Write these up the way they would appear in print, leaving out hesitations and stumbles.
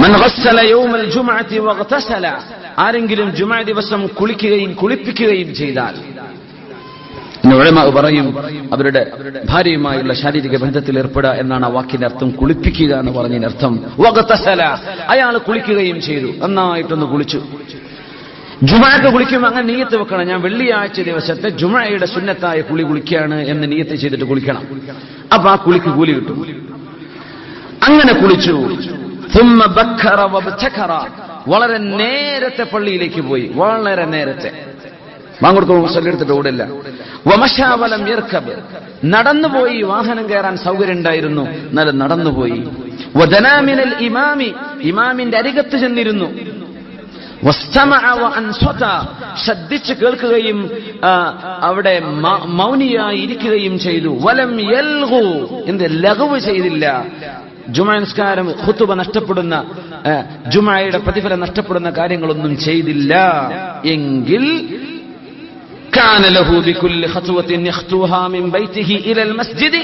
മൻ ഗസ്സല യൗമൽ ജുമുഅത്തി വഗ്തസല, ആരെങ്കിലും ജുമുഅ ദിവസം കുളിക്കുകയും കുളിപ്പിക്കുകയും ചെയ്താൽ, ഉലമാ പറയും അവരുടെ ഭാര്യയുമായുള്ള ശാരീരിക ബന്ധത്തിൽ ഏർപ്പെടുക എന്നാണ് ആ വാക്കിന്റെ അർത്ഥം. കുളിപ്പിക്കുക എന്ന് പറഞ്ഞതിന്റെ അർത്ഥം വഗ്തസല, അയാൾ കുളിക്കുകയും ചെയ്തു, നന്നായിട്ടൊന്ന് കുളിച്ചു. ജുമുഅക്ക് കുളിക്കുമ്പോൾ അങ്ങനെ നിയ്യത്ത് വെക്കണം, ഞാൻ വെള്ളിയാഴ്ച ദിവസത്തെ ജുമുഅയുടെ സുന്നത്തായ കുളി കുളിക്കുകയാണ് എന്ന് നിയ്യത്ത് ചെയ്തിട്ട് കുളിക്കണം. അപ്പൊ ആ കുളിക്ക് കൂലി കിട്ടും. അങ്ങനെ കുളിച്ചു. ثم بكر وابتكر, വളരെ നേരത്തെ പള്ളിയിലേക്ക് പോയി, വളരെ നേരത്തെ. ബാങ്കൊടുക്കുമ്പോൾ മുസല്ലി എടുത്തിട്ട് ഓടില്ല. വമശാ വലം യർകബ്, നടന്നുപോയി, വാഹനം കയറാൻ സൗകര്യം ഉണ്ടായിരുന്നു, എന്നാലും നടന്നുപോയി. വദനാ മിനൽ ഇമാമി, ഇമാമിന്റെ അരികത്ത് ചെന്നിരുന്നു. വസ്തമഅ വഅൻസത, ശ്രദ്ധിച്ച് കേൾക്കുകയും അവിടെ മൗനിയായി ഇരിക്കുകയും ചെയ്തു. വലം യൽഗു, എന്ത് ലഗ്വ് ചെയ്തില്ല. ജുമുഅ നിസ്കാരം ഖുതുബ നഷ്ടപ്പെടുന്ന, ജുമുഅയുടെ പ്രതിഫലം നഷ്ടപ്പെടുന്ന കാര്യങ്ങളൊന്നും ചെയ്തില്ല എങ്കിൽ കാന ലഹു ബികുല്ലി ഖത്വത്തിൻ യഖ്തുഹാ മിൻ ബൈതിഹി ഇലൽ മസ്ജിദി,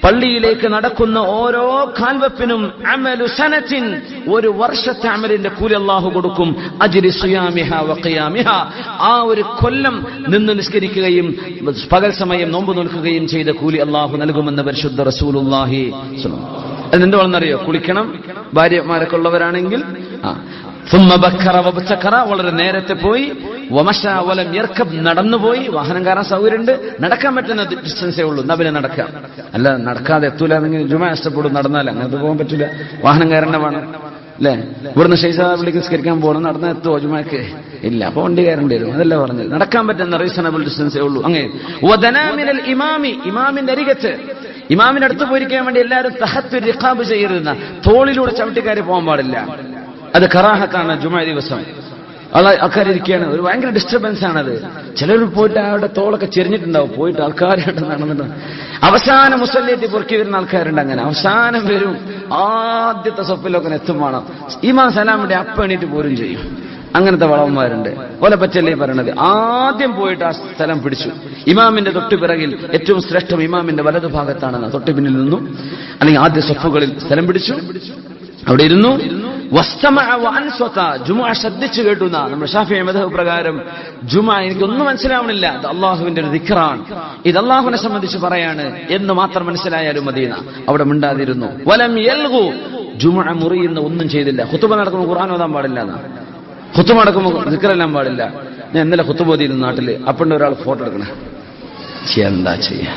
പള്ളിയിലേക്ക് നടക്കുന്ന ഓരോ കാൽവെപ്പിനും അമലു സനത്തിൻ, ഒരു വർഷത്തെ അമലിന്റെ കൂലി അല്ലാഹു കൊടുക്കും. അജ്രി സിയാമിഹാ വഖിയാമിഹാ, ആ ഒരു കൊല്ലം നിന്ന് നിസ്കരിക്കുകയും പകൽ സമയം നോമ്പ് നോൽക്കുകയും ചെയ്ത കൂലി അല്ലാഹു നൽകുമെന്ന് പരിശുദ്ധ റസൂലുള്ളാഹി സ്വല്ലല്ലാഹു അലൈഹി വസല്ലം. അതെന്ത് വളർന്നറിയോ? കുളിക്കണം, ഭാര്യമാരൊക്കെ ഉള്ളവരാണെങ്കിൽ. ثم بكر وابتكر, വളരെ നേരത്തെ പോയി. വമശാ വലം യർകബ്, നടന്നുപോയി, വാഹനം കയറാൻ സൗകര്യമുണ്ട്, നടക്കാൻ പറ്റുന്ന ഡിസ്റ്റൻസേ ഉള്ളൂ, എന്നാ പിന്നെ നടക്കാം. അല്ല നടക്കാതെ എത്തൂല എന്നെങ്കിൽ ജുമുഅ നഷ്ടപ്പെടും, നടന്നാൽ അങ്ങനത്തെ പോകാൻ പറ്റില്ല, വാഹനം കയറേണ്ട വേണം അല്ലേ. ഇവിടുന്ന് ഷെയ്ഖാബിലേക്ക് നിസ്കരിക്കാൻ പോകണം, നടന്നാൽ എത്തുമോ ജുമുഅക്ക്? ഇല്ല, അപ്പൊ വണ്ടി കയറേണ്ടി വരും. അതല്ല പറഞ്ഞത്, നടക്കാൻ പറ്റുന്ന റീസണബിൾ ഡിസ്റ്റൻസേ ഉള്ളൂ. അങ്ങനെ വദനാ മിനൽ ഇമാമി, ഇമാമിന്റെ അരികത്ത്, ഇമാമിന്റെ അടുത്ത് പോയിരിക്കാൻ വേണ്ടി എല്ലാവരും തഹത്തു റിഖാബ് ചെയ്യരുന്ന, തോളിലൂടെ ചവിട്ടിക്കാരി പോകാൻ പാടില്ല. അത് കറാഹത്താണ് ജുമുഅ ദിവസം. ആൾക്കാരിയ്ക്കുകയാണ്, ഒരു ഭയങ്കര ഡിസ്റ്റർബൻസ് ആണത്. ചിലർ പോയിട്ട് അവിടെ തോളൊക്കെ ചെരിഞ്ഞിട്ടുണ്ടാവും, പോയിട്ട് ആൾക്കാരായിട്ട് നടന്നിട്ടുണ്ടാവും. അവസാനം മുസല്ലിയേറ്റ് പൊറുക്കി വരുന്ന ആൾക്കാരുണ്ട്. അങ്ങനെ അവസാനം വരും, ആദ്യത്തെ സ്വപ്പിലൊക്കെ എത്തുമാണ്, ഇമാം സലാമിന്റെ അപ്പ എണീറ്റ് പോരും ചെയ്യും. അങ്ങനത്തെ വളവന്മാരുണ്ട്. ഓലെ പറ്റല്ലേ പറയണത്. ആദ്യം പോയിട്ട് ആ സ്ഥലം പിടിച്ചു. ഇമാമിന്റെ തൊട്ടു പിറകിൽ ഏറ്റവും ശ്രേഷ്ഠം ഇമാമിന്റെ വലതുഭാഗത്താണെന്ന്, തൊട്ടു പിന്നിൽ നിന്നും അല്ലെങ്കിൽ ആദ്യ സ്വഫുകളിൽ സ്ഥലം പിടിച്ചു, അവിടെ ഇരുന്നു. ജുമുഅ ശ്രദ്ധിച്ചു കേട്ടു. നമ്മുടെ ശാഫിഈ മദ്ഹബ് പ്രകാരം ജുമുഅ എനിക്കൊന്നും മനസ്സിലാവണില്ല, ഇത് അള്ളാഹുവിന്റെ ഒരു ദിക്റാണ്, ഇത് അള്ളാഹുവിനെ സംബന്ധിച്ച് പറയാണ് എന്ന് മാത്രം മനസ്സിലായാലും മദീന. അവിടെ മിണ്ടാതിരുന്നു. വലം യൽഗു, ജുമുഅ മുറിയുന്ന ഒന്നും ചെയ്തില്ല. ഖുതുബ നടക്കുമ്പോൾ ഖുർആൻ ഓതാൻ പാടില്ല എന്നാ, ഖുതുബ നടക്കുമ്പോൾ ദിക്റെല്ലാം പാടില്ല. ഞാൻ ഇന്നലെ ഖുതുബ ഓതിയിരുന്നു നാട്ടില്, അപ്പണ്ട് ഒരാൾ ഫോട്ടോ എടുക്കണേ, എന്താ ചെയ്യാ,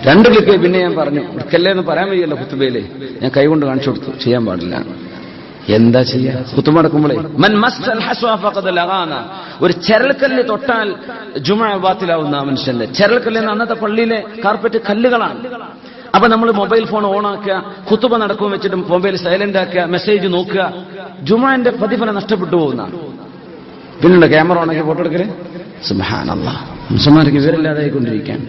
2 ക്ലിക്ക്. പിന്നെ ഞാൻ പറഞ്ഞു എടുക്കല്ലേ എന്ന് പറയാൻ വയ്യല്ലോ ഖുതുബയില്, ഞാൻ കൈകൊണ്ട് കാണിച്ചു കൊടുത്തു, ചെയ്യാൻ പാടില്ല. എന്താ ചെയ്യാ? ഖുതുബ നടക്കുമ്പോഴേ മൻ മസ്സൽ ഹസ്വ ഫഖദ ലഗാന, ഒരു ചരൽക്കല്ല് തൊട്ടാൽ ജുമുഅ ബാത്തിലാവുന്ന മനുഷ്യന്റെ. ചരൽക്കല്ല് എന്ന അന്നത്തെ പള്ളിയിലെ കാർപ്പറ്റ് കല്ലുകളാണ്. അപ്പൊ നമ്മൾ മൊബൈൽ ഫോൺ ഓൺ ആക്കുക, ഖുതുബ നടക്കുമ്പോൾ വെച്ചിട്ട് മൊബൈൽ സൈലന്റ് ആക്കുക, മെസ്സേജ് നോക്കുക, ജുമുഅന്റെ പ്രതിഫലം നഷ്ടപ്പെട്ടു പോകുന്ന. പിന്നീട് ക്യാമറ ഓണാക്കി ഫോട്ടോ എടുക്കല്. സുബ്ഹാനല്ലാഹ്, മുസ്ലിംമാർക്ക് വിവരമില്ലാതായിക്കൊണ്ടിരിക്കാൻ.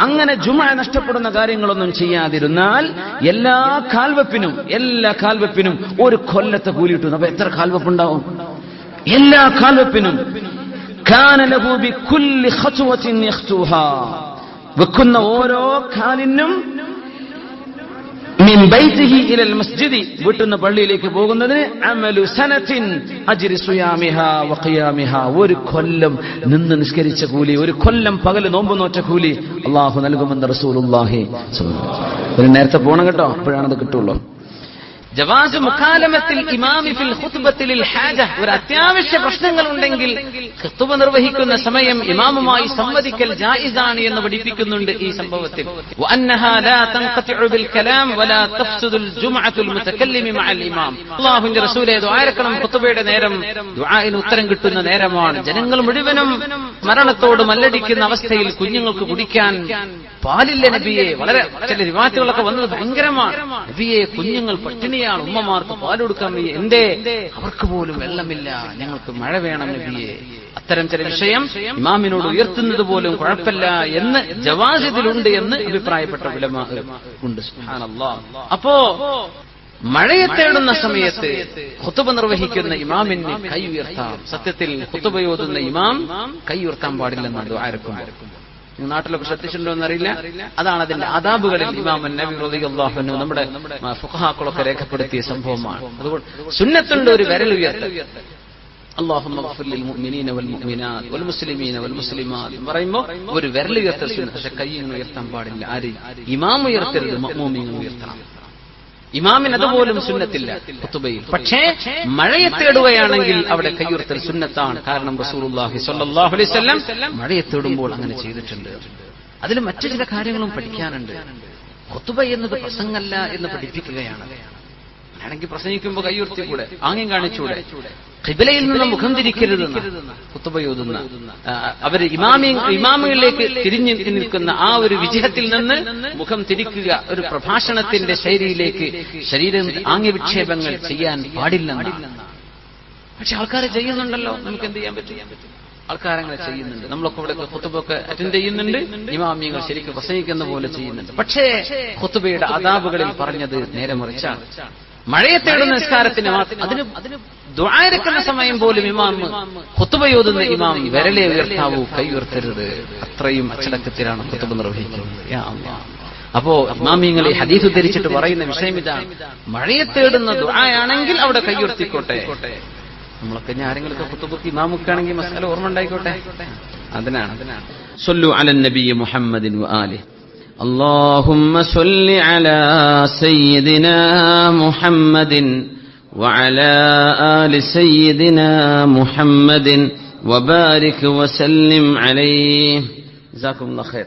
അങ്ങനെ ജുമുഅ നഷ്ടപ്പെടുന്ന കാര്യങ്ങളൊന്നും ചെയ്യാതിരുന്നാൽ എല്ലാ കാൽവെപ്പിനും ഒരു കൊല്ലത്തെ കൂലി കിട്ടുന്നു. അപ്പൊ എത്ര കാൽവെപ്പുണ്ടാവും? എല്ലാ കാൽവെപ്പിനും. വെക്കുന്ന ഓരോ കാലിനും മിൻ ബൈതിഹി ഇലൽ മസ്ജിദി, വീട്ടിൽ പള്ളിയിലേക്ക് പോകുന്നതിന് അമലു സനത്തിൻ അജ്രി സിയാമിഹാ വഖിയാമിഹാ, ഒരു കൊല്ലം നിന്ന് നിസ്കരിച്ച കൂലി, ഒരു കൊല്ലം പകൽ നോമ്പ് നോറ്റ കൂലി അല്ലാഹു നൽകുമെന്ന് റസൂലുള്ളാഹി സ്വല്ലല്ലാഹു അലൈഹി വസല്ലം. ഒരു നേരത്തെ പോണം കേട്ടോ, അപ്പോഴാണത് കിട്ടുള്ളൂ. ജവാസ് മുഖാലമത്തിൽ ഇമാമി ഫിൽ ഖുത്ബത്തിൽ ഹാജ, ഒരു അത്യാവശ്യ പ്രശ്നങ്ങൾ ഉണ്ടെങ്കിൽ ഖുത്ബ നിർവഹിക്കുന്ന സമയം ഇമാമുമായി സംവദിക്കൽ ജായിസാണ് എന്ന് പഠിപ്പിക്കുന്നുണ്ട് ഈ സംഭവത്തിൽ. വഅന്നഹാ ലാ തൻഖതിഉ ബിൽ കലാം വലാ തഫ്സുദുൽ ജുമുഅത്തുൽ മുതകല്ലിമി മഅൽ ഇമാം. അല്ലാഹുവിന്റെ റസൂലേ, ദുആയിരക്കണം ഖുത്ബയുടെ നേരം ദുആഇന് ഉത്തരം കിട്ടുന്ന നേരമാണ്. ജനങ്ങൾ മുഴുവനും മരണത്തോട് മല്ലടിക്കുന്ന അവസ്ഥയിൽ കുഞ്ഞുങ്ങൾക്ക് കുടിക്കാൻ പാലില്ല നബിയെ. വളരെ ചില റിവായത്തുകളൊക്കെ വന്നത് ഭയങ്കരമാണ്. നബിയെ, കുഞ്ഞുങ്ങൾ പട്ടിണിയാണ്, ഉമ്മമാർക്ക് പാൽ കൊടുക്കാൻ വയ്യ, എന്തേ അവർക്ക് പോലും വെള്ളമില്ല, ഞങ്ങൾക്ക് മഴ വേണം നബിയെ. അത്തരം ചില വിഷയം ഇമാമിനോട് ഉയർത്തുന്നത് പോലും കുഴപ്പമില്ല എന്ന് ജവാസിദിലുണ്ട് എന്ന് അഭിപ്രായപ്പെട്ട ഉലമാ ഉണ്ട്. സുബ്ഹാനല്ലാഹ്. അപ്പോ മഴയെ തേടുന്ന സമയത്ത് ഖുതുബ നിർവഹിക്കുന്ന ഇമാമിന് കൈ ഉയർത്താം. സത്യത്തിൽ ഖുതുബ ഓതുന്ന ഇമാം കൈ ഉയർത്താൻ പാടില്ലെന്നാണ് ദുആ ഇറക്കുമ്പോൾ. നാട്ടിലൊക്കെ ശ്രദ്ധിച്ചിട്ടുണ്ടോ എന്നറിയില്ല. അതാണ് അതിന്റെ അദാബുകളിൽ ഇമാം നബവി റളിയല്ലാഹു അൻഹു നമ്മുടെ ഫുഖഹാക്കളൊക്കെ രേഖപ്പെടുത്തിയ സംഭവമാണ്. അതുകൊണ്ട് സുന്നത്തുണ്ട് ഒരു വിരൽ ഉയർത്തൽ. അല്ലാഹുമ്മ ഗ്ഫിർ ലിൽ മുഅ്മിനീന വൽ മുഅ്മിനാത്ത് വൽ മുസ്ലിമീന വൽ മുസ്ലിമാത്ത് പറയുമ്പോൾ ഒരു വിരൽ ഉയർത്തൽ സുന്നത്ത്. പക്ഷെ കൈ ഉയർത്താൻ പാടില്ല. ആര്? ഇമാം ഉയർത്തരുത്, മഅ്മൂമീങ്ങൾ ഉയർത്തണം. ഇമാമിന് അതുപോലും സുന്നത്തില്ല ഖുതുബയിൽ. പക്ഷേ മഴയെ തേടുകയാണെങ്കിൽ അവിടെ കയ്യുയർത്തൽ സുന്നത്താണ്. കാരണം റസൂലുള്ളാഹി സ്വല്ലല്ലാഹു അലൈഹി വസല്ലം മഴയെ തേടുമ്പോൾ അങ്ങനെ ചെയ്തിട്ടുണ്ട്. അതിൽ മറ്റു ചില കാര്യങ്ങളും പഠിക്കാനുണ്ട്. ഖുതുബ എന്നത് പ്രസംഗമല്ല എന്ന് പഠിപ്പിക്കുകയാണ്. ആണെങ്കിൽ പ്രസംഗിക്കുമ്പോൾ കയ്യുയർത്തിക്കൂടെ, ആംഗ്യം കാണിച്ചൂടെ? ഖിബലയിൽ നിന്ന് മുഖം തിരിക്കരുതെന്ന് ഖുതുബയോതുന്ന അവര് ഇമാമിലേക്ക് തിരിഞ്ഞു നിൽക്കുന്ന ആ ഒരു വിജയത്തിൽ നിന്ന് മുഖം തിരിക്കുക ഒരു പ്രഭാഷണത്തിന്റെ ശൈലിയിലേക്ക് ശരീരം ആംഗ്യവിക്ഷേപങ്ങൾ ചെയ്യാൻ പാടില്ലെന്നാണ്. പക്ഷെ ആൾക്കാരെ ചെയ്യുന്നുണ്ടല്ലോ. നമുക്ക് എന്ത് ചെയ്യാൻ പറ്റും? ആൾക്കാരങ്ങനെ ചെയ്യുന്നുണ്ട്. നമ്മളൊക്കെ ഇവിടെ ഖുതുബൊക്കെ അറ്റൻഡ് ചെയ്യുന്നുണ്ട്. ഇമാമിയങ്ങൾ ശരിക്കും പ്രസംഗിക്കുന്ന പോലെ ചെയ്യുന്നുണ്ട്. പക്ഷേ ഖുതുബയുടെ അദാബുകളിൽ പറഞ്ഞത് നേരെ മറിച്ചാണ്. മഴയെ തേടുന്ന നിസ്കാരത്തിന് അതിന് ദുആ ഇറക്കുന്ന സമയം പോലും ഇമാം ഖുതുബയോതുന്ന ഇമാം വിരലേ ഉയർത്താവൂ, കൈ ഉയർത്തരുത്. അത്രയും അച്ചടക്കത്തിലാണ് ഖുതുബ നിർവഹിക്കുന്നത്. യാ അല്ലാഹ്. അപ്പോ ഇമാമിയങ്ങൾ ഈ ഹദീസ് ഉദ്ധരിച്ചിട്ട് പറയുന്ന വിഷയം ഇതാണ്. മഴയെ തേടുന്ന ദുആയാണെങ്കിൽ അവിടെ കൈ ഉയർത്തിക്കോട്ടെ. നമ്മളൊക്കെ ആരെങ്കിലും ഖുതുബക്ക് ഇമാമുക്കാണെങ്കിൽ മസാല ഓർമ്മ ഉണ്ടായിക്കോട്ടെ. അതിനാണ് സ്വല്ലു അലൻ നബി മുഹമ്മദിൻ വആലിഹി. اللهم صل على سيدنا محمد وعلى آل سيدنا محمد وبارك وسلم عليه. جزاكم الله خير.